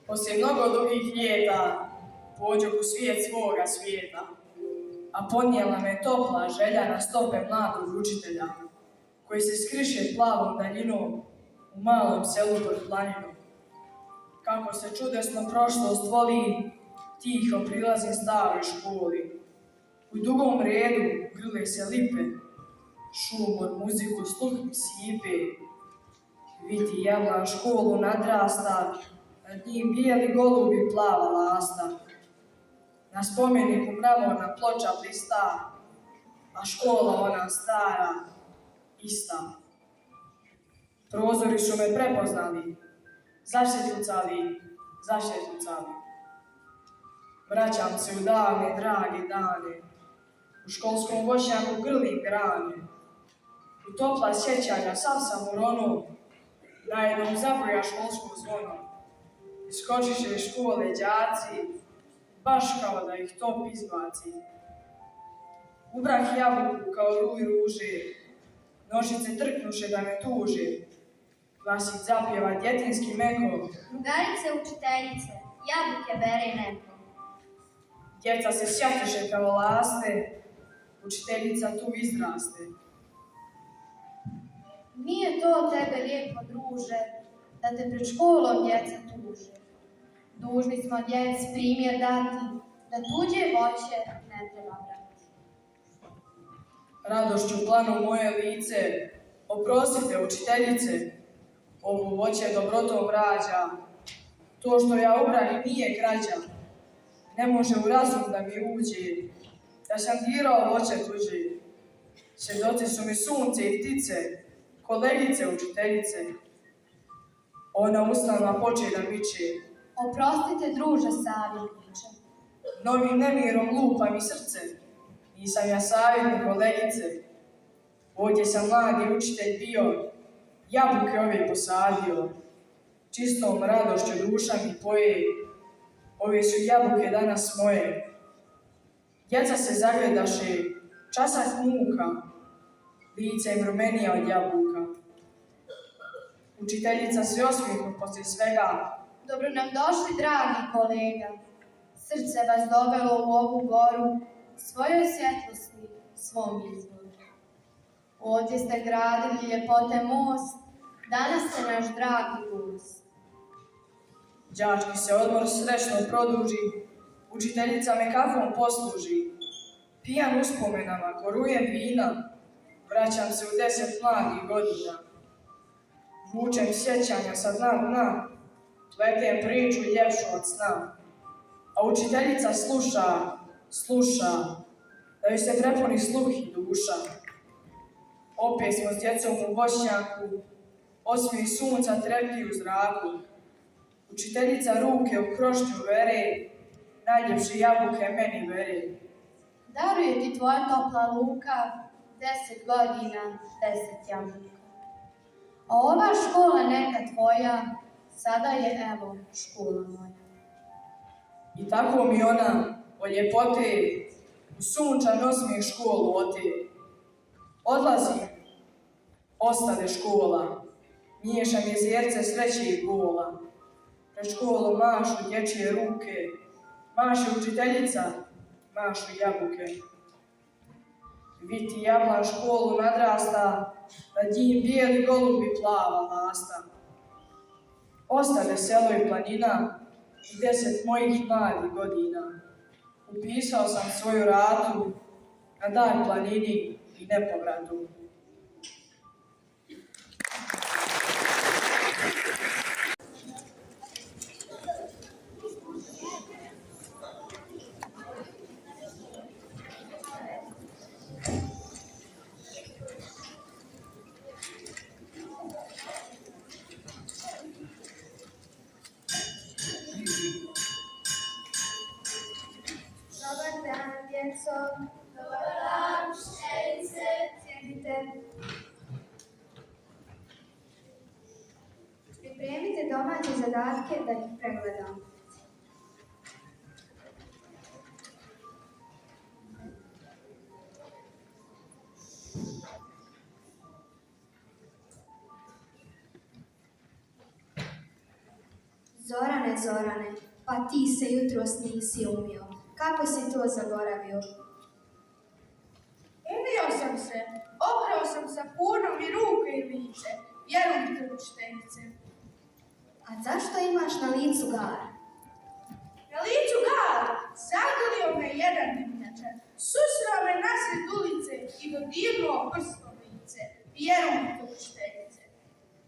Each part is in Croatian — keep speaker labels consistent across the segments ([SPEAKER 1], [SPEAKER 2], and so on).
[SPEAKER 1] Poslije mnogo dugih ljeta pođoh u svijet svoga svijeta, a podnijela me topla želja na stope mladog učitelja, koji se skriše plavom daljinom u malom selu pod planinom. Kako se čudesno prošlost voli, tiho prilazim staroj školi. U dugom redu grle se lipe, šum od muziku sluh mi sipe. Vidi jablan školu nadrasta, nad njim bijeli golubi plava lasta. Na spomeniku mramorna ploča blista, a škola ona stara, ista. Prozori su me prepoznali, zašetljicali. Vraćam se u davne, drage dane, u školskom voćnjaku grlim grane. U topla sjećanja sav sam u ronu, najednom zabroja školsko zvono. Iskočiše iz škole đaci, baš kao da ih top izbaci. Ubrah jabuku kao ruj ruže, nožice trknuše da me tuže. Glasić zapjeva djetinski meko.
[SPEAKER 2] Drugarice učiteljice, jabuke bere neko.
[SPEAKER 1] Djeca se sjatiše kao laste, učiteljica tu izraste.
[SPEAKER 2] Nije to od tebe lijepo, druže, da te pred školom djeca tuže. Dužni smo djeci primjer dati, da tuđe voće ne treba brati.
[SPEAKER 1] Radošću planu moje lice, oprostite učiteljice, ovo voće dobrotom rađa. To što ja ubrah nije krađa, ne može u razum da mi uđe, da sam dirao voće tuđe. Svjedoci su mi sunce i ptice, kolegice učiteljice. Ona usnama poče da miče.
[SPEAKER 2] Oprostite, druže, savjetniče.
[SPEAKER 1] Novim nemirom lupa mi srce, nisam ja savjetnik kolegice. Ovdje sam mladi učitelj bio, jabuke ove posadio. Čistom radošću duša mi poje, ove su jabuke danas moje. Djeca se zagledaše, časak muka, lice im rumenija od jabuka. Učiteljica se osmijehnu poslije svega.
[SPEAKER 2] Dobro nam došli, dragi kolega. Srce vas dovelo u ovu goru, svojoj svjetlosti, svom izvoru. Ovdje ste gradili ljepote most, danas ste naš dragi gost.
[SPEAKER 1] Đački se odmor srećno produži, učiteljica me kafom posluži. Pijan uspomenama, korujem vina, vraćam se u 10 mladih godina. Vučem sjećanja sa dna, pletem priču ljepšu od sna. A učiteljica sluša, da joj se prepuni sluh i duša. Opet smo s djecom u voćnjaku, osmih sunca trepti u zraku. Učiteljica ruke u krošnju vere, najljepše jabuke meni bere.
[SPEAKER 2] Daruje ti tvoja topla luka, 10 godina, 10 jabuka. A ova škola neka tvoja, sada je evo škola moja.
[SPEAKER 1] I tako mi ona o ljepote u sunčan osmijeh školu ote. Odlazi, ostade škola, miješam jezerce sreće i bola. Pred školom mašu dječje ruke, maše učiteljica, mašu jabuke. Viti jablan školu nadrasta, nad njim bijeli golubi plava lasta. Ostade selo i planina i 10 mojih mladih godina. Upisao sam svoju ratu na dan planini i nepovratu.
[SPEAKER 2] Dobar dan, učiteljice, sjedite. Pripremite domaće zadatke da ih pregledam. Zorane,
[SPEAKER 3] Zorane, pa ti se jutros nisi umio. Kako si to zaboravio?
[SPEAKER 2] Umio sam se, oprao sam sapunom i ruke i lice. Vjerujte, učiteljice.
[SPEAKER 3] A zašto imaš na licu gar?
[SPEAKER 2] Na licu gar zagrlio me jedan dimnjačar. Susreo me nasred ulice i dodirnuo prstom lice. Vjerujte, učiteljice.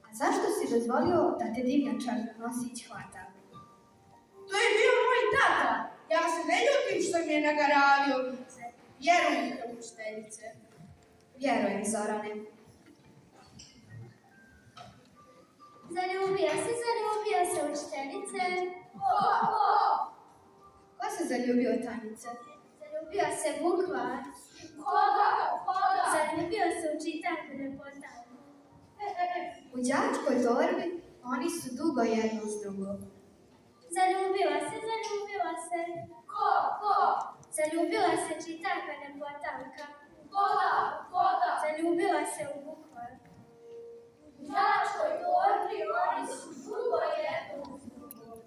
[SPEAKER 3] A zašto si dozvolio da te dimnjačar nosić hvata?
[SPEAKER 2] To je bio moj tata. Ja se ne ljutim što mi je nagaravio lice. Vjerujte, učiteljice.
[SPEAKER 3] Vjerujem, Zorane.
[SPEAKER 4] Zaljubio se učiteljice.
[SPEAKER 3] Ko se zaljubio, Tanjice?
[SPEAKER 4] Zaljubio se bukvar. Zaljubio se u čitanku reportažu.
[SPEAKER 3] U đačkoj torbi oni su dugo jedno s drugom.
[SPEAKER 4] Zaljubila se. Zaljubila se čitanka reportažka. Zaljubila se u bukvar.
[SPEAKER 2] U đačkoj torbi oni su dugo jedno s drugom.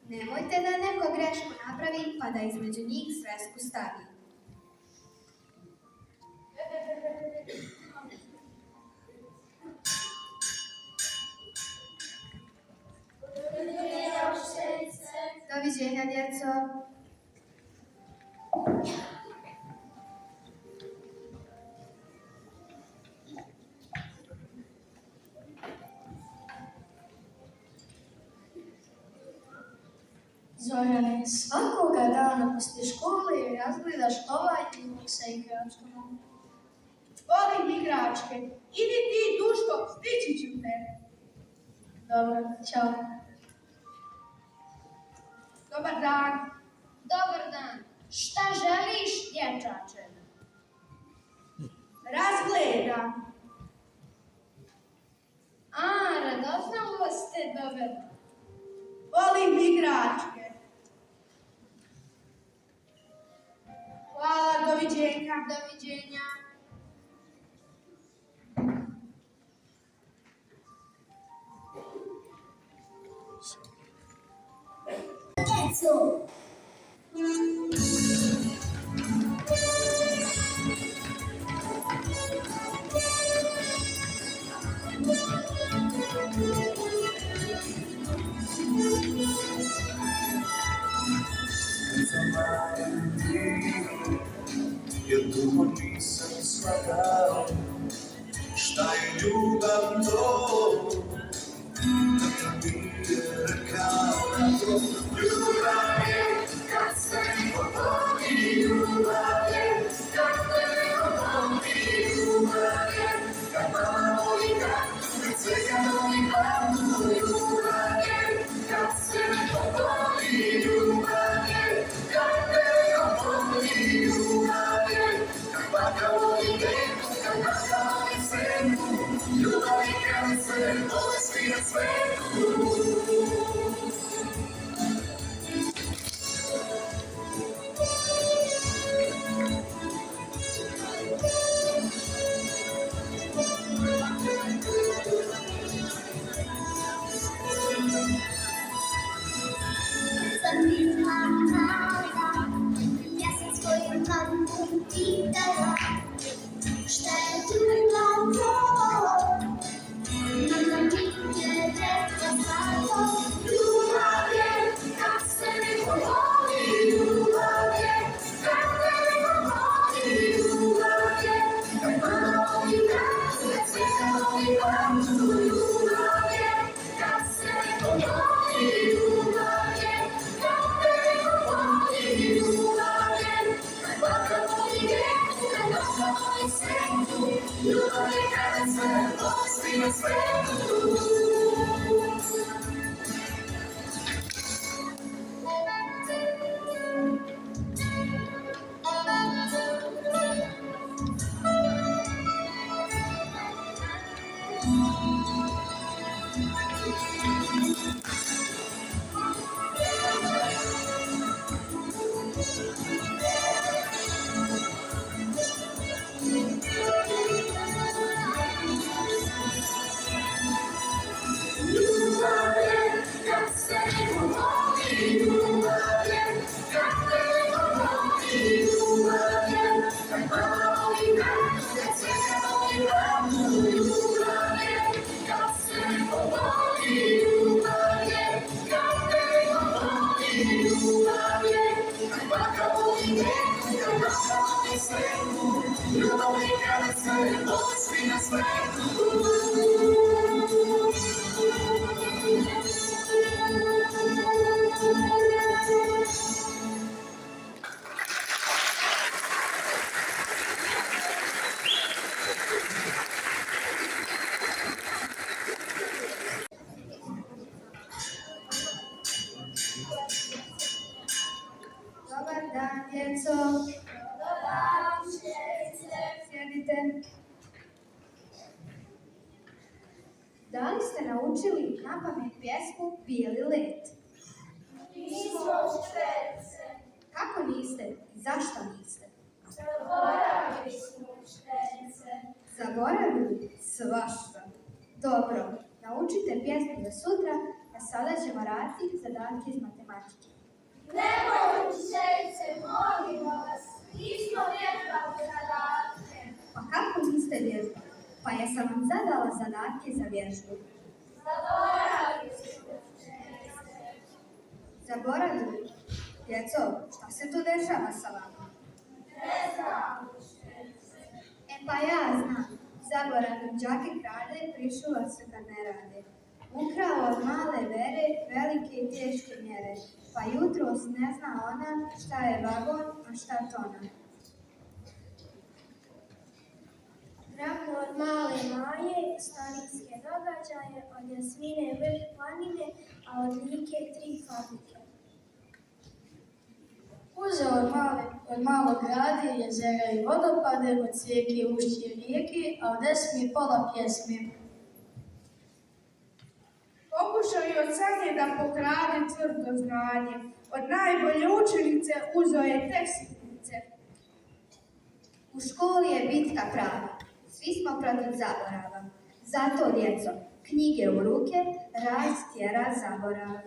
[SPEAKER 3] Nemojte da neko grešku napravi pa da između njih svesku stavi. Doviđenja, djeco.
[SPEAKER 4] Zorane, svakoga dana poslije škole razgledaš ovaj izlog sa igračkama.
[SPEAKER 2] Volim igračke. Idi ti, Duško, stići ću te.
[SPEAKER 4] Dobro, čao.
[SPEAKER 2] Dobar dan.
[SPEAKER 4] Dobar dan. Šta želiš, dječače?
[SPEAKER 2] Razgledam.
[SPEAKER 4] Radoznalo ste doveli.
[SPEAKER 2] Volim igračke. Hvala, doviđenja.
[SPEAKER 4] Doviđenja. Djecu.
[SPEAKER 5] Jer dugo nisam shvatao šta je ljubav to, da mi je rekao na to. Ljubav je kad se povoli, ljubav je kad te povoli, ljubav je kad mama voli kad svega voli mamu, ljubav je kad se povoli, ljubav je kad te povoli, ljubav je kad baka voli deku, kad baka voli senu, ljubav je kad se bolesti na svetu.
[SPEAKER 4] Ja sam svoju mamu pitala šta je tu to. Mama mi je rekla
[SPEAKER 2] djeco.
[SPEAKER 4] Dobar dan, učiteljice.
[SPEAKER 2] Sjedite. Da li ste naučili napamet pjesmu Bijeli let?
[SPEAKER 4] Nismo učiteljice.
[SPEAKER 2] Kako niste i zašto niste?
[SPEAKER 4] Zaboravili smo učiteljice.
[SPEAKER 2] Zaboravili svašta. Dobro, naučite pjesmu za sutra, a sada ćemo raditi zadatke iz matematike.
[SPEAKER 4] Nemoj učiteljice, molimo vas. Nismo vježbali zadatke.
[SPEAKER 2] Pa kako niste vježbali? Pa jesam vam zadala zadatke za vježbu.
[SPEAKER 4] Zaboravili smo učiteljice.
[SPEAKER 2] Zaboravili? Djeco, šta se tu dešava sa vama?
[SPEAKER 4] Ne znam učiteljice.
[SPEAKER 2] E pa ja znam. Zaboravim đake krade, prišula se kad ne rade. Ukrao od male vere velike i teške mjere, pa jutros ne zna ona šta je vagon, a šta tona.
[SPEAKER 4] Drako od male Maje, starinske događaje, od Jasmine vrh planine, a od Like 3 fabrike.
[SPEAKER 6] Uzeo od malog grada jezera i vodopade, od cijeke ušće rijeke, a od esmi pola pjesme.
[SPEAKER 7] Pokušao je od sanje da pokrade tvrdo znanje. Od najbolje učenice uzeo je tek sitnice.
[SPEAKER 2] U školi je bitka prava, svi smo protiv zaborava. Zato, djeco, knjige u ruke, raz tjera zaborav.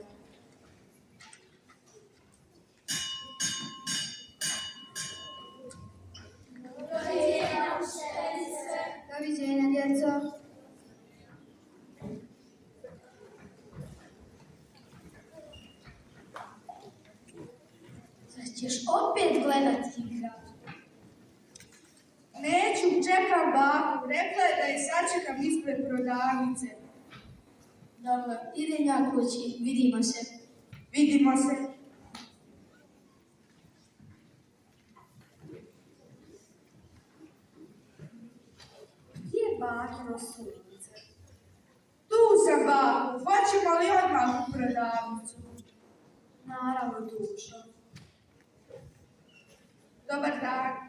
[SPEAKER 4] Doviđenja učiteljice.
[SPEAKER 2] Doviđenja, djeco.
[SPEAKER 6] Zar ćeš opet gledati igrač?
[SPEAKER 7] Neću, čekam baku. Rekla je da je sačekam ispred prodavnice.
[SPEAKER 6] Dobro, idem ja kući, vidimo se.
[SPEAKER 7] Vidimo se.
[SPEAKER 2] Gdje je bakino sunce?
[SPEAKER 7] Tu sam baku. Hoćemo li odmah u prodavnicu?
[SPEAKER 2] Naravno, dušo.
[SPEAKER 7] Dobar dan.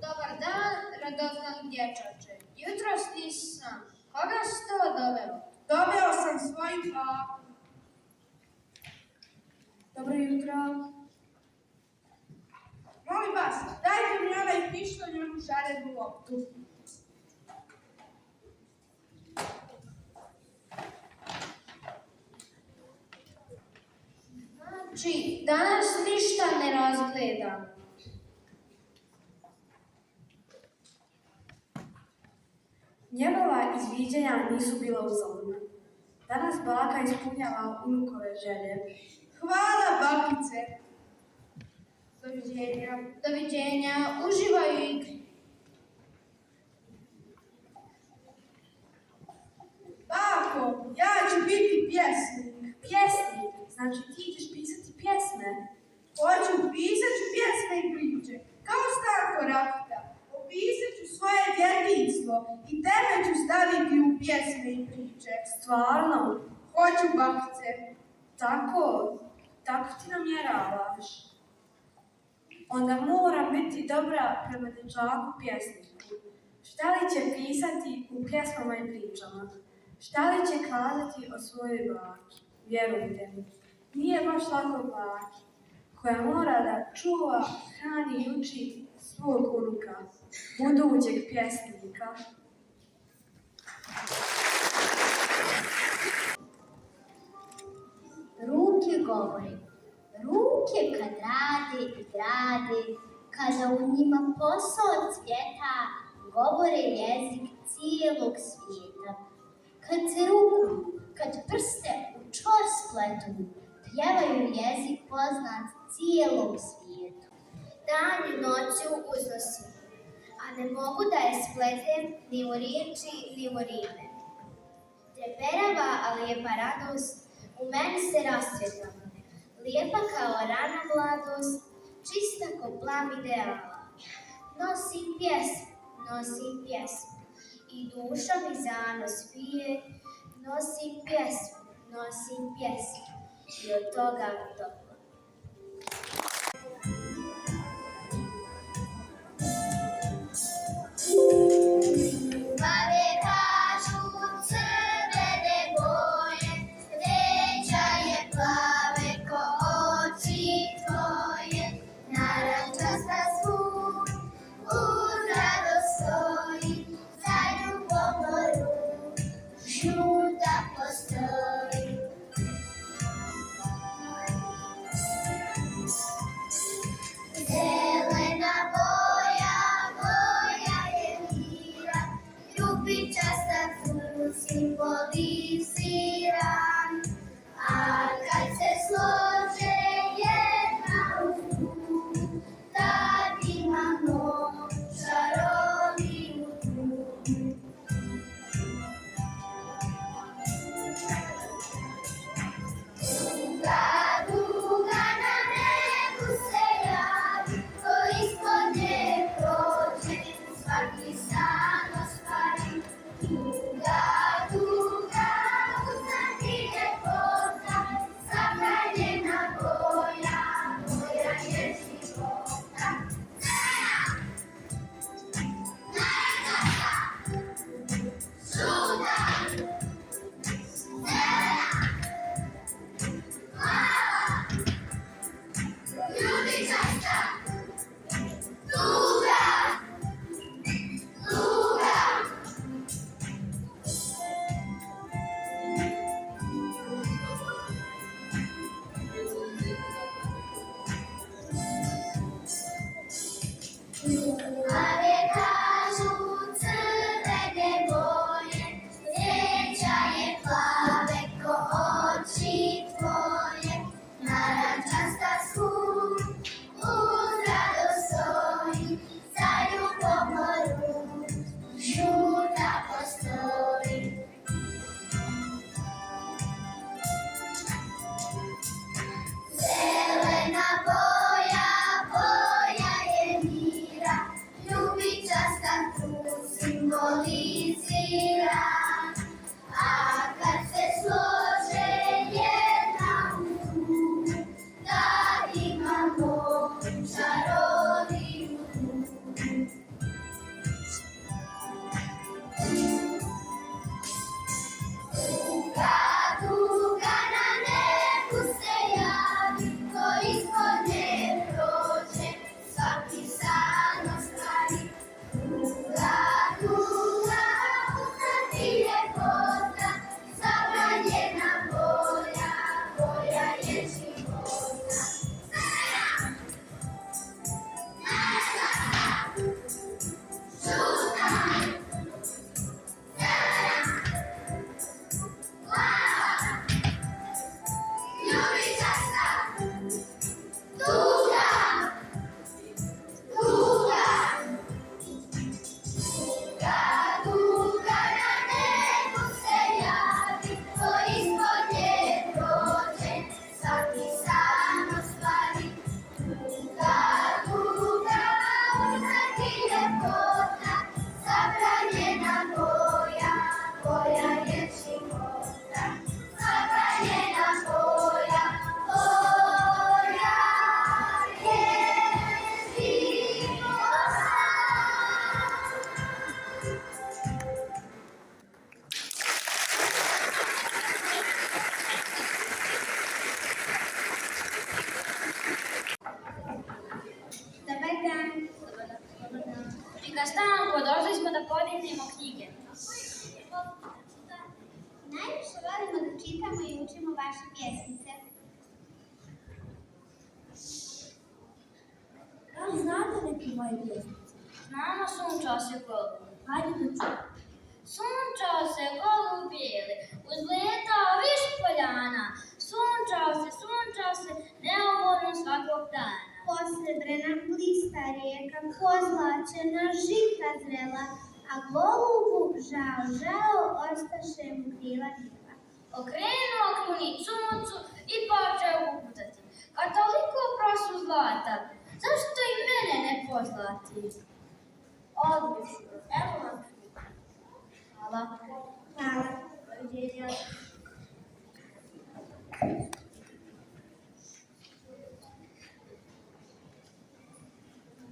[SPEAKER 2] Dobar dan, radoznan dječače. Jutros nisam. Koga si to doveo?
[SPEAKER 7] Doveo sam svoju baku.
[SPEAKER 2] Dobro jutro.
[SPEAKER 7] Molim vas, dajte mi ovaj pištolj i onu šarednu loptu.
[SPEAKER 2] Znači, danas ništa ne razgledam.
[SPEAKER 8] Njegova izviđanja nisu bila uzaludna. Danas baka ispunjava unukove želje.
[SPEAKER 7] Hvala, bakice.
[SPEAKER 2] Doviđenja. Doviđenja. Uživaj u igri.
[SPEAKER 7] Bako, ja ću biti pjesnik.
[SPEAKER 8] Pjesnik, znači ti ćeš pisati pjesme.
[SPEAKER 7] Hoću, pisat ću pjesme i priče. Kao Stanko Rakita. Opisat ću svoje djetinjstvo i tebe ću staviti u pjesme i priče.
[SPEAKER 8] Stvarno,
[SPEAKER 7] Hoću, bakice.
[SPEAKER 8] tako ti namjeravaš. Onda moram biti dobra prema dječaku pjesniku. Šta li će pisati u pjesmama i pričama? Šta li će kazati o svojoj baki? Vjerujte mi, nije baš lako baki, koja mora da čuva, hrani i uči svog unuka, budućeg pjesnika.
[SPEAKER 9] Ruke govore, ruke kad rade i grade, kada u njima posao cvjeta, govore jezik cijelog svijeta. Kad se rukuju, kad prste u čvor spletu, pjevaju jezik poznat cijelom svijetu.
[SPEAKER 3] Danju noću uznosim, a ne mogu da je spletem ni u riječi, ni u rime. Treperava, a lijepa radost u meni se rasvjetava, lijepa kao rana mladost, čista ko plav ideala. Nosim pjesmu, i duša mi zanos pije, nosim pjesmu, i od toga toplo. Ljubav je kažu crvene boje, vreća je plave ko oči tvoje, narančasta svud uz radost stoji, za ljubomoru žuta postoji. Zelena boja, boja je mira, ljubičasta crn simbolizira, a kad se slože jedna u drugu, tad imamo čaroviju drugu. Duga, duga na nebu se javi, ko ispod nje prođe, svaki san ostvari. Duga, duga, uznati ljepota, zabranjena boja, boja je života. Žuta, ljubičasta, duga, duga. Ljubav je kažu crvene boje, vreća je plave ko oči tvoje, narančasta svud uz radost stoji, za ljubomoru žuta postoji. Zelena boja, boja je mira, ljubičasta crn simbolizira, a kad se slože jedna u drugu, tad imamo čaroviju drugu. Duga, duga na nebu se javi, ko ispod nje prođe, svaki san ostvari. Duga, duga, uznati ljepota, zabranjena boja, boja je života. Žuta, ljubičasta, duga, duga. Duga, duga na nebu se javi, ko ispod nje prođe, svaki san ostvari. Duga, duga, uznati ljepota, zabranjena boja, boja je života. Zabranjena boja, boja je života.
[SPEAKER 9] Dobar dan.
[SPEAKER 10] Čika Stanko, došli smo da podignemo knjige.
[SPEAKER 3] Najviše volimo da čitamo i učimo vaše pjesmice.
[SPEAKER 4] Da li znate neke moje pjesmice?
[SPEAKER 10] Znamo sunčao se golub.
[SPEAKER 4] Hajde da čujemo.
[SPEAKER 10] Sunčao se golub bijeli, uzletao viš poljana. Sunčao se, neumorno svakog dana.
[SPEAKER 3] Posrebrena blista rijeka, pozlačena žita zrela, a golubu žao, ostaše mu krila njiva.
[SPEAKER 10] Okrenuo krunic suncu i počeo uputati. Kad toliko prosu zlata, zašto i mene ne pozlati?
[SPEAKER 4] Odlično. Evo vam knjiga.
[SPEAKER 10] Hvala.
[SPEAKER 3] Hvala.
[SPEAKER 4] Doviđenja.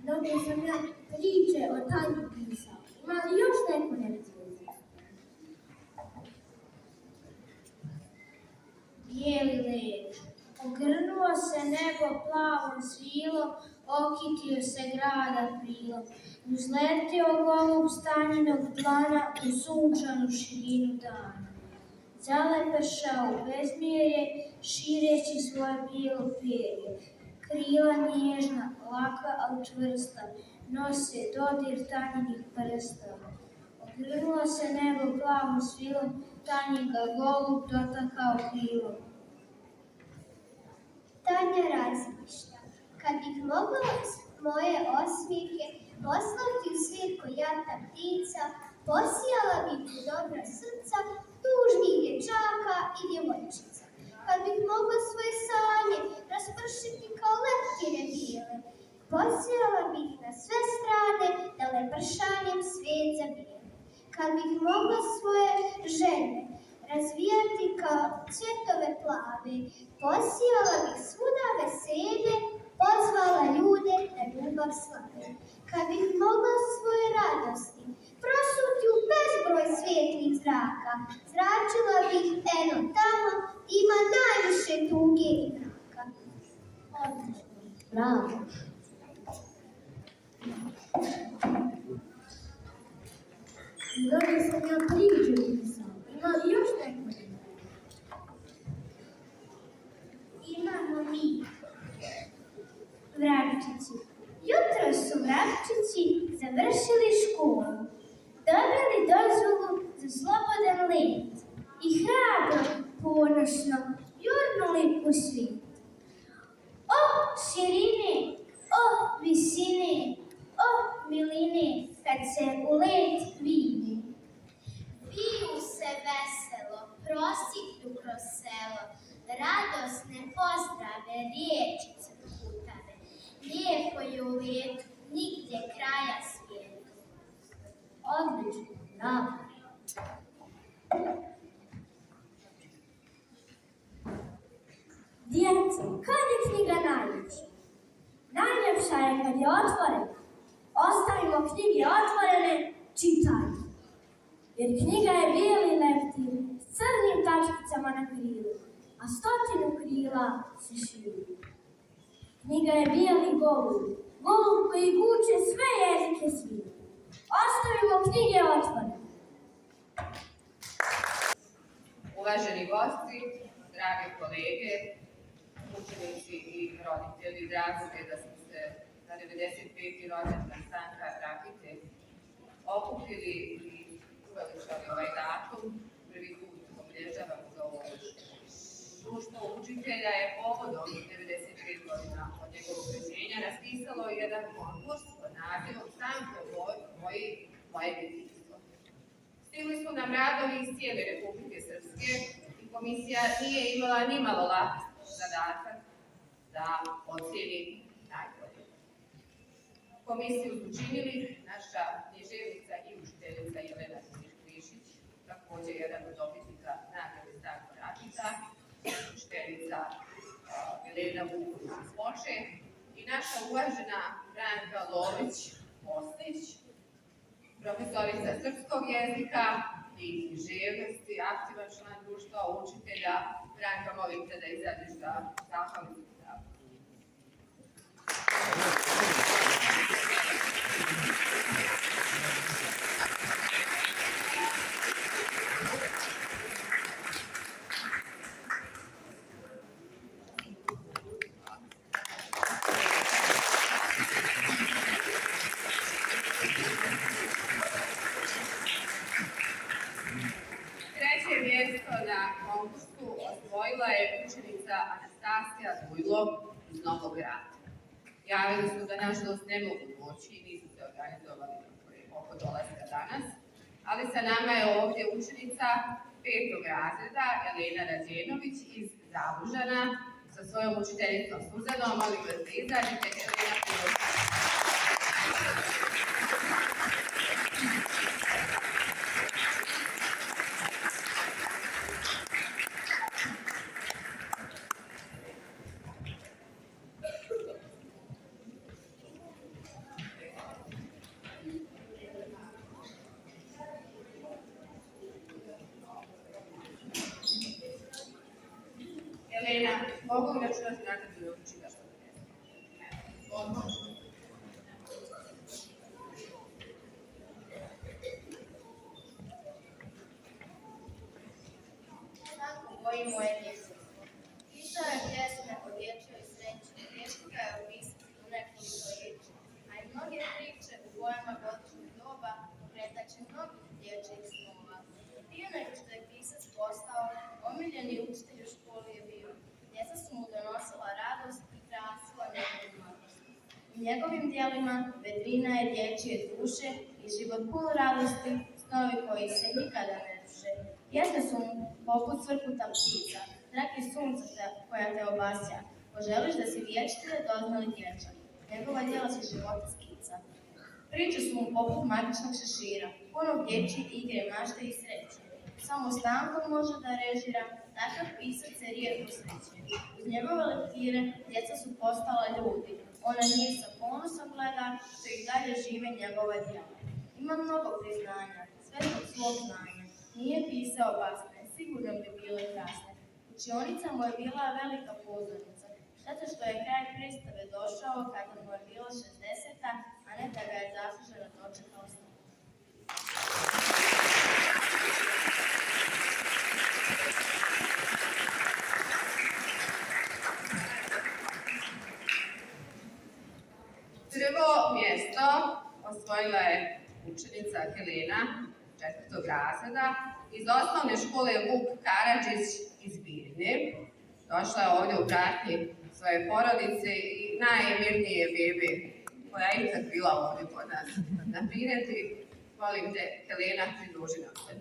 [SPEAKER 4] Mnoge sam ja priče o Tanji pisao. Ima li još neko nerazumije? Bijeli led, ogrnuo se nebo plavom svilom, okitio se grada prilom, uzletio golub stanjinog dlana u sunčanu širinu dana. Zalepešao u bezmjerje, šireći svoje bijelo perje, krila nježna, laka, ali čvrsta, nose dodir tanjinih prsta. Ogrnulo se nebo plavom svilom, tanji ga golub dotakao krilom.
[SPEAKER 3] Tanja razmišlja, kad bih mogla moje osmijehe poslati u svijet ko jata ptica, posijala bih u dobra srca tužnih dječaka i djevojčica. Kad bih mogla svoje sanje raspršiti kao leptire bijele, posijala bih na sve strane da lepršanjem svijet zabije. Kad bih mogla svoje želje razvijati kao cvjetove plave, posijala bih svuda veselje, pozvala ljude da ljubav slave. Kad bih mogla svoje radosti prosuti u bezbroj svijetlih zraka, zračila bih eno tamo, ima najviše tuge i mraka.
[SPEAKER 9] Odlično, bravo.
[SPEAKER 4] Mnogi sam ja priče pisao. Ima li još neko?
[SPEAKER 3] Imamo mi. Vrapčići. Jutro su vrapčići završili školu, dobili dozvolu za slobodan let i hrabro, ponosno jurnuli u svijet. O širine, o visine, o miline, kad se u let vidi.
[SPEAKER 9] Viju se veselo, prosipnu kroz selo, radosne pozdrave, riječi crkutave. Lijepo je u letu, nigdje kraja svijetu.
[SPEAKER 4] Odlično, bravo. Djece, kad je knjiga najljepša? Najljepša je kad je otvorena. Ostavimo knjige otvorene, čitajmo. Jer knjiga je bijeli leptir s crnim tačkicama na krilu, a 100 krila se širi. Knjiga je bijeli golub, golub koji vuče sve jezike svijeta. Ostavimo knjige otvorene.
[SPEAKER 11] Uvaženi gosti, drage kolege, učenici i roditelji, drago mi je da smo se na 95. rođendan Stanka Rakite okupili i uveličali ovaj datum. Prvi put obilježavamo za ovo društvo učitelja je povodom 95 godina od njegovog rođenja raspisalo jedan konkurs pod nazivom Stanko moje djetinjstvo. Stigli su nam radovi iz cijele Republike Srpske i komisija nije imala nimalo lak zadatak da ocijeni najbolje. Komisiju su činili naša književnica i učiteljica Jelena Klišić, također jedan od dobitnika nagrade Stanko Rakita, učiteljica Milena Vuković iz Ploče i naša uvažena Branka Lović-Ostić, profesorica srpskog jezika i književnosti, aktivan član društva učitelja. Branka, molim te da izađeš da zahvalim. Treće mjesto na konkursu osvojila je učenica Anastasija Dujlo iz Novog Grada. Javili su da nažalost ne mogu doći i nisu se organizovali oko dolaska danas, ali sa nama je ovdje učenica 5. razreda Elena Rađenović iz Zabužana sa svojom učiteljicom Suzanom. Molim vas da izađete. mogu li računati na tebe da učitaš to pjesmu?
[SPEAKER 2] Tako boji moje djece. Pisao je pjesme o dječjoj sreći, teško ga je opisati u nekoliko riječi, a i mnoge priče u bojama godišnjeg doba pretače mnogih dječjih snova. Prije nego što je pisac postao, omiljeni učitelj u školi je bio. Djeca su mu donosila radost i krasila njegovu mladost. U njegovim djelima vedrina je dječje duše i život pun radosti, snovi koji se nikada ne ruše. Pjesme su mu poput cvrkuta ptica, trake sunca koja te obasja. Poželiš da si vječite, doznali dječak. Njegova djela su života skica. Priče su mu poput magičnog šešira, punog dječje igre, mašte i sreće. Samo stankom može da režira, takav pisac se rijetko sreće. Uz njegove lektire djeca su postala ljudi. Ona njih sa ponosom gleda, što ih dalje žive njegova djela. Ima mnogo priznanja, sve zbog svog znanja. Nije pisao basne, sigurno bi bile krasne. Učionica mu je bila velika pozornica, zato što je kraj predstave došao kada mu je bilo 60-a, a ne da ga je zasluženo dočekao snov.
[SPEAKER 11] Prvo mjesto osvojila je učenica Helena 4. razreda iz osnovne škole Vuk Karadžić iz Bijeljine. Došla je ovdje u pratnji svoje porodice i najmirnije bebe koja je ikad bila ovdje kod nas. Na Pireti, molim te, Helena, pridruži nam se.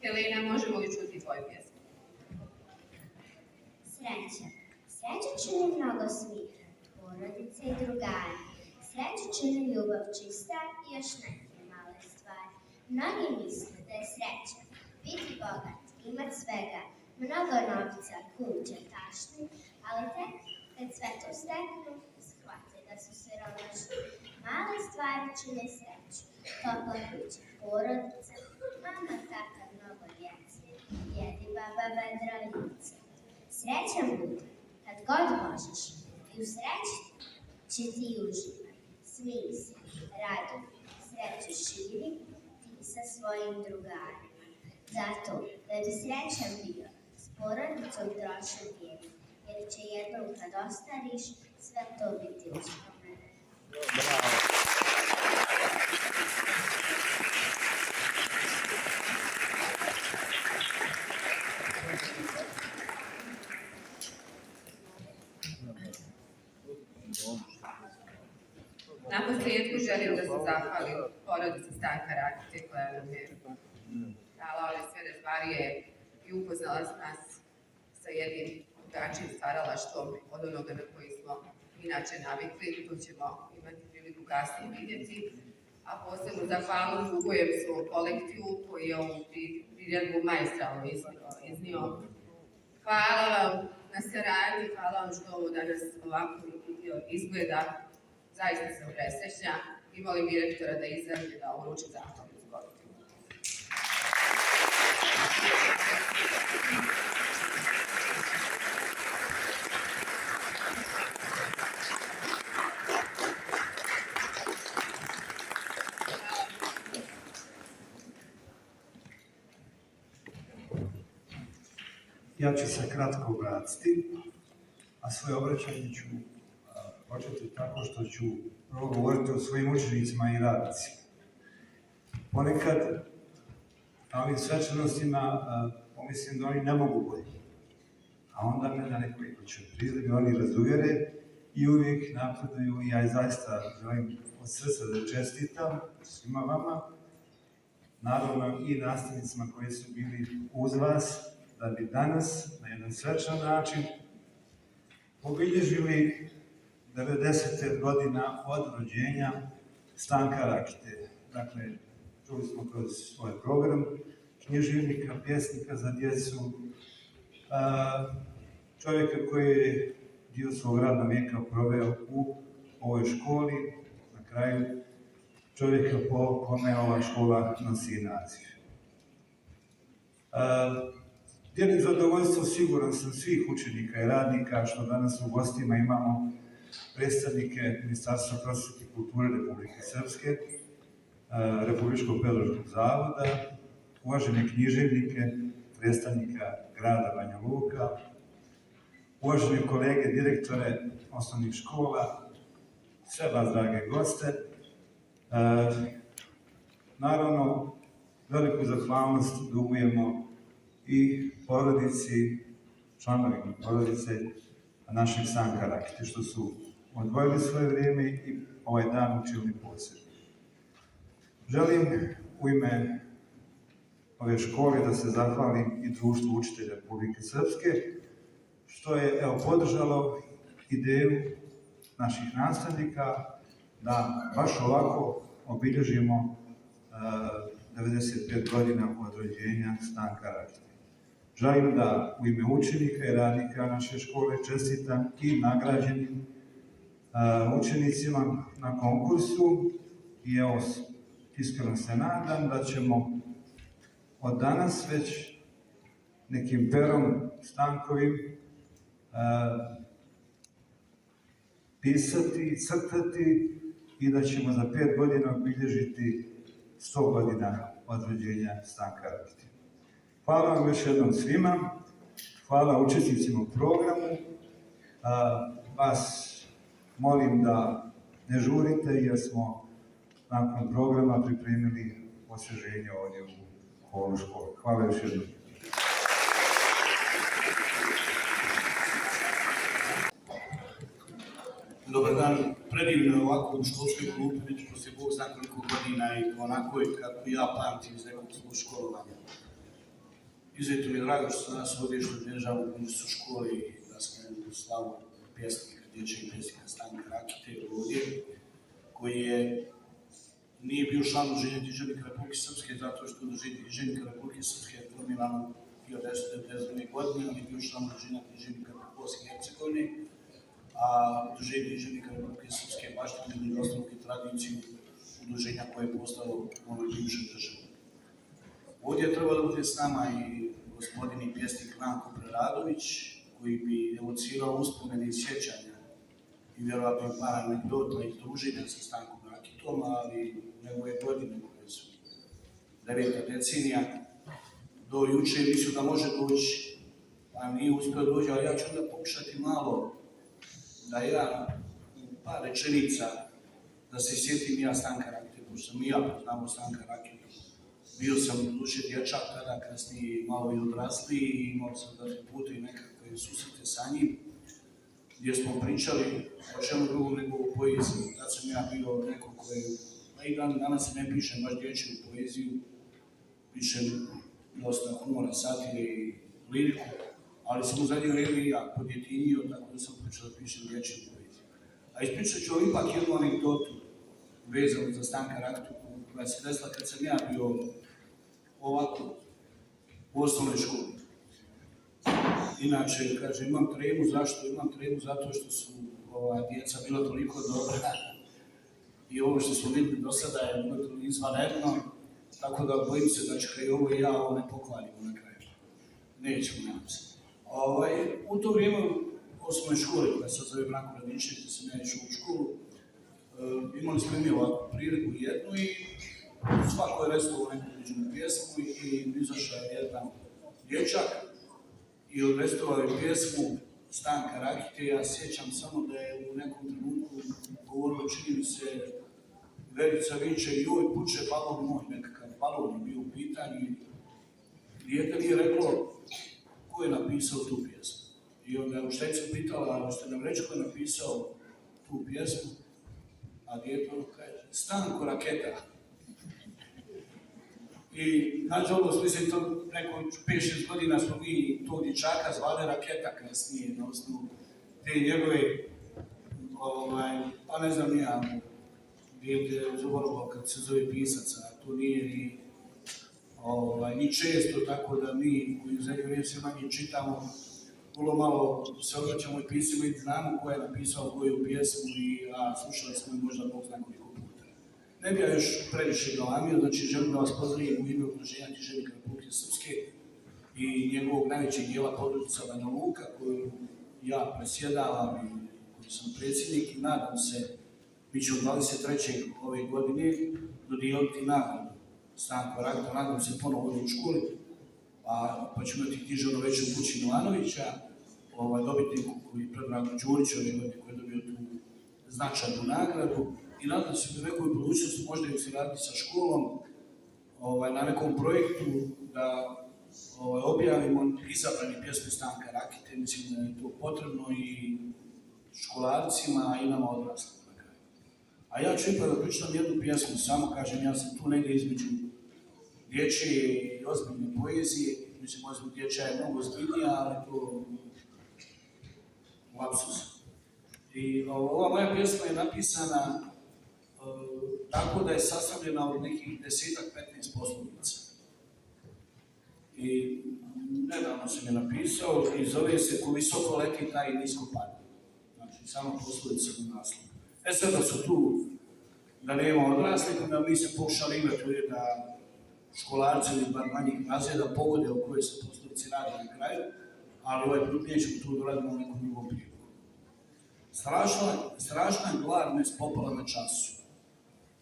[SPEAKER 11] Helena, možemo li čuti tvoju pjesmu?
[SPEAKER 3] Sreća. Sreća čini mnogo svih, porodice i drugari. Sreću čini ljubav čista i još neke male stvari. Mnogi misle da je sreća biti bogat, imat svega, mnogo novca, kuća, tašni, ali tek kad sve to steknu, shvate da su siromašni. Male stvari čine sreću, topla kuća, porodica, mama, tata, mnogo djece, djedi, baba, vedra lice. Srećan budi, kad god možeš, i u sreći će ti uživaj. Smij se, raduj, sreću širi ti sa svojim drugarima. Zato, da bi srećan bio, s porodicom troši vrijeme, jer će jednom kad ostariš, sve to biti uspomene.
[SPEAKER 11] Na posljedku želim da se zahvalim porodici Stanka Rakite koja nam je dala ove sve rezvarije i upoznala nas sa jednim drugačijim stvaralaštvom od onoga na koji smo inače navikli. Tu ćemo imati priliku kasnije vidjeti. A posebno zahvalnost dugujem svom kolektivu koji je ovu priredbu maestralno iznio. Hvala vam na saradnji, hvala vam što ovo danas ovako izgleda. Zaista sam presrećna i molim direktora da izađe da uruči zahvalnicu kolektivu.
[SPEAKER 12] Ja ću se kratko obratiti, a svoje obraćanje ću početi tako što ću prvo govoriti o svojim učenicima i radnicima. Ponekad na ovim svečanostima pomislim da oni ne mogu bolje, a onda me na nekoliko prizlemi oni razuvjere i uvijek napreduju i ja zaista želim od srca da čestitam svima vama, naravno i nastavnicima koji su bili uz vas, da bi danas na jedan svečan način obilježili 90 godina od rođenja Stanka Rakite. Dakle, čuli smo kroz svoj program književnika, pjesnika za djecu, čovjeka koji je dio svog radnog vijeka proveo u ovoj školi, na kraju čovjeka po kome ova škola nosi naziv. Dijelim zadovoljstvo, siguran sam, svih učenika i radnika što danas u gostima imamo predstavnike Ministarstva prosvjete i kulture Republike Srpske, Republičkog pedagoškog zavoda, uvažene književnike, predstavnika grada Banja Luka, uvažene kolege, direktore osnovnih škola, sve vas, drage goste. Naravno, veliku zahvalnost dugujemo i porodici, članovima porodice našeg Stanka Rakite, što su odvojili svoje vrijeme i ovaj dan učili posebno. Želim u ime ove škole da se zahvalim i Društvu učitelja Republike Srpske, što je podržalo ideju naših nastavnika da baš ovako obilježimo 95 godina od rođenja Stanka Rakite. Želim da u ime učenika i radnika naše škole čestitam i nagrađenim učenicima na konkursu i evo, iskreno se nadam da ćemo od danas već nekim perom Stankovim pisati, crtati i da ćemo za 5 godina obilježiti 100 godina od rođenja Stanka Rakite. Hvala vam još jednom svima, hvala učesnicima u programu. Vas molim da ne žurite jer smo nakon programa pripremili osvježenje ovdje u holu škole. Hvala još jednom.
[SPEAKER 13] Dobar dan, predivno je ovako u školskoj klupi, već poslije Bog zna koliko godina i onako je kako ja pamtim iz nekog svog školovanja. Izuzetno mi je drago što sam danas ovdje što održavamo u knjižnicu škole i da smo u slavu pjesnika, dječjeg pjesnika Stanka Rakite ovdje, koji nije bio član Udruženja književnika Republike Srpske, zato što Udruženje književnika Republike Srpske je formirano 1992. godine, on je bio član Udruženja književnika Bosne i Hercegovine, a Udruženje književnika Republike Srpske baštini među ostalog i tradiciju udruženja koje je postalo u ovoj bivšoj državi. Ovdje je trebalo da bude s nama i gospodin i pjesnik Nanko Preradović, koji bi evocirao uspomene i sjećanja i vjerovatno par anegdota i druženja sa Stankom Rakitom, ali njegove godine koje su 9. decenija. Do juče mislio da može doći, pa nije uspio doći, ali ja ću onda pokušati malo da ja u par rečenica da se sjetim ja Stanka Rakite, pošto sam i ja poznamo Stanka Rakitu. Bio sam duše dječak tada, kasnije malo i odrasli i imao sam da puta i nekakve susrete sa njim, gdje smo pričali o čemu drugom nego o poeziji. Tad sam ja bio neko koji, pa i danas se ne pišem baš dječju poeziju, pišem dosta humora, satire i liriku, ali sam u zadnje vrijeme i ja podjetinio, tako da sam počeo da pišem dječju poeziju. A ispričat ću ipak jednu anegdotu vezanu za Stanka Rakitu, koja se desila kad sam ja bio ovako u osnovnoj školi. Inače, kaže, imam tremu, zašto? Imam tremu zato što su djeca bila toliko dobra i ovo što smo vidjeli do sada je bilo izvanredno, tako da bojim se da će i ovo i ja ovo ne pokvarimo na kraju. Nećemo, nadam se. U to vrijeme u osnovnoj školi, koja se zove Branko Radičević, da sam ja išao u školu, imali smo mi ovakvu priredbu jednu i svako je restovao neku određenu pjesmu i izašao je jedan dječak i odrestovao je pjesmu Stanka Rakite. Ja sjećam samo da je u nekom trenutku govorilo, čini mi se, Verica viče, joj, puče balon moj, nekakav balon je bio u pitanju i dijete nije reklo ko je napisao tu pjesmu. I onda je učiteljica pitala, hoćete nam reći ko je napisao tu pjesmu? A dijete ono kaže, Stanko Raketa. I nažalost, mislim, to preko 5-6 godina smo mi tog dječaka zvali Raketa kasnije na osnovu te njegove, pa ne znam ja, dijete zaboravilo kad se zove pisaca, to nije ni često, tako da mi koji u zadnje vrijeme sve manje čitamo, vrlo malo se obraćamo i pisimo i znamo ko je napisao koju pjesmu, a slušali smo i možda Bog zna koliko puta. Ne bi ja još previše galamio, znači želim da vas pozdravim u ime Udruženja književnika Republike Srpske i njegovog najvećeg dijela podružnica Banja Luka, koju ja presjedavam i koji sam predsjednik i nadam se, mi ćemo 23. ove godine dodijeliti nagradu Stanko Rakita, nadam se ponovo u školi, pa ćemo imati književno veću u kući Milanovića, dobitniku koji Predrag Đurić ove godine koji je dobio tu značajnu nagradu i nadam se da u nekoj budućnosti možda i se raditi sa školom na nekom projektu da objavimo izabrani pjesme Stanka Rakite, mislim da je to potrebno i školarcima i nama odraslima na kraju. A ja ću ipak da pričam jednu pjesmu, samo kažem, ja sam tu negdje između dječje i ozbiljne poezije, mislim, dječja je mnogo ozbiljnija, ali to lapsus. I ova moja pjesma je napisana tako da je sastavljena od nekih 10-15 poslovica. I nedavno sam je napisao i zove se Ko visoko leti, taj i nisko pada. Znači, samo poslovica u naslovu. Sad da su tu, da nema odraslih, da mi se pokušali igrati da školarci ili bar manjih razreda pogode o kojoj se poslovici radi na kraju, ali ovaj put nećemo tu doradimo u nekom drugom priliku. Strašna glad me spopala na času,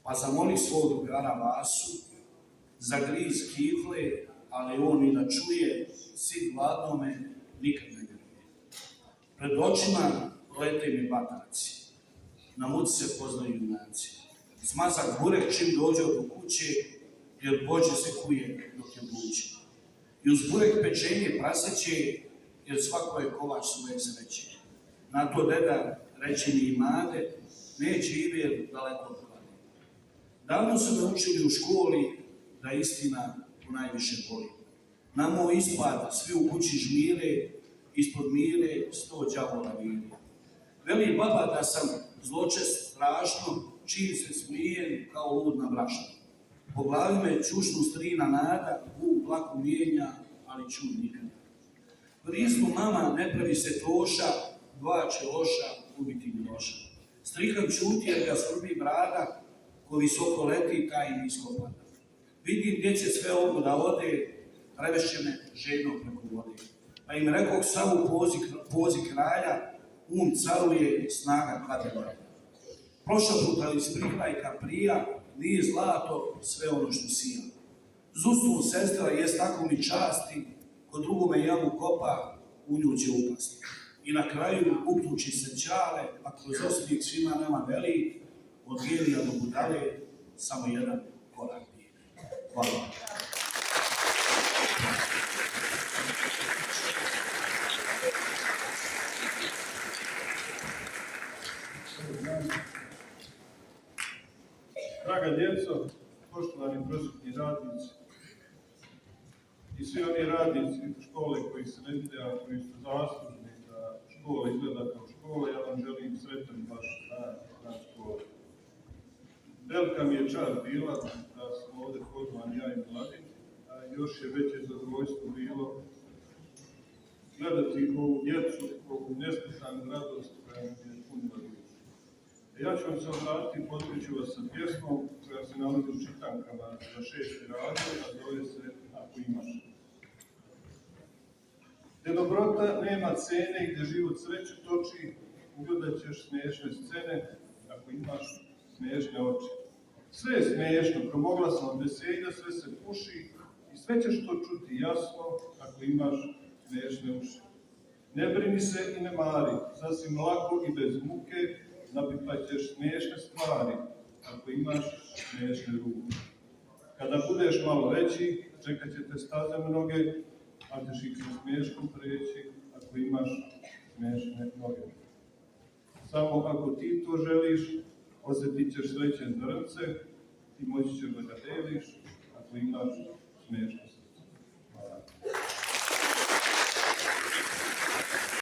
[SPEAKER 13] pa zamoli svog drugara Vasu, zagriz kifle, ali on i da čuje, sit gladnome nikad ne grije. Pred očima lete mi bataci, na muci se poznaju junaci. Smazak burek čim dođe do kuće, jer bođe se kuje dok je buće. I uz burek pečenje praseće, jer svako je kovač svoje sreće. Na to deda reče mi imade, neće Iver daleko od klade. Davno su me učili u školi da istina najviše boli. Na moj ispad svi u kući žmire, ispod mire 100 đavola vire. Veli baba da sam zločest strašno, čim se smijem kao lud na brašno. Po glavi me čušnu strina nada, u plaku mijenja, ali čud nikada. Vriznu mama ne pravi se toša, 2 će loša ubiti Miloša. Strihan čuti jer ga svrbi brada, ko visoko leti, taj i nisko pada. Vidim gdje će sve ovo da ode, prevešće me žedno preko vode. Pa im rekoh savu pozi kralja, caruje, snaga klade valja. Prošao puta iz prikrajka prija, nije zlato sve ono što sija. Zustvom sestra jest tako mi časti, ko drugome jamu kopa, u nju će upasti. I na kraju upnući se čale, a kroz osmijek svima nama veli, od genija do budale, samo jedan korak nije. Hvala.
[SPEAKER 14] Draga djeco, poštovani prosvjetni radnici i svi oni radnici škole koji se ne vide, a koji su zaslužni da škola izgleda kao škola, ja vam želim sretan vaš dan škole. Velika mi je čast bila da smo ovdje pozvani ja i Mladen, a još je veće zadovoljstvo bilo gledati ovu djecu, ovu neslušanu radost koja mi je punila dušu. Ja ću vam se obratiti i području vas sa pjesmom koja se nalazi u čitankama za 6. razred, a zove se Ako imaš. Gdje dobrota nema cene i gdje život sreću toči, ugledat ćeš smiješne scene, ako imaš smiješne oči. Sve je smiješno, gromoglasno od veselja, sve se puši i sve ćeš to čuti jasno, ako imaš smiješne uši. Ne brini se i ne mari, sasvim lako i bez muke, napipat ćeš smiješne stvari, ako imaš smiješne ruke. Kada budeš malo veći, čekat će te staze mnoge, a ćeš ih sa smiješkom preći, ako imaš smiješne noge. Samo ako ti to želiš, osjetit ćeš srećen zrnce i moći ćeš da ga deliš, ako imaš smiješne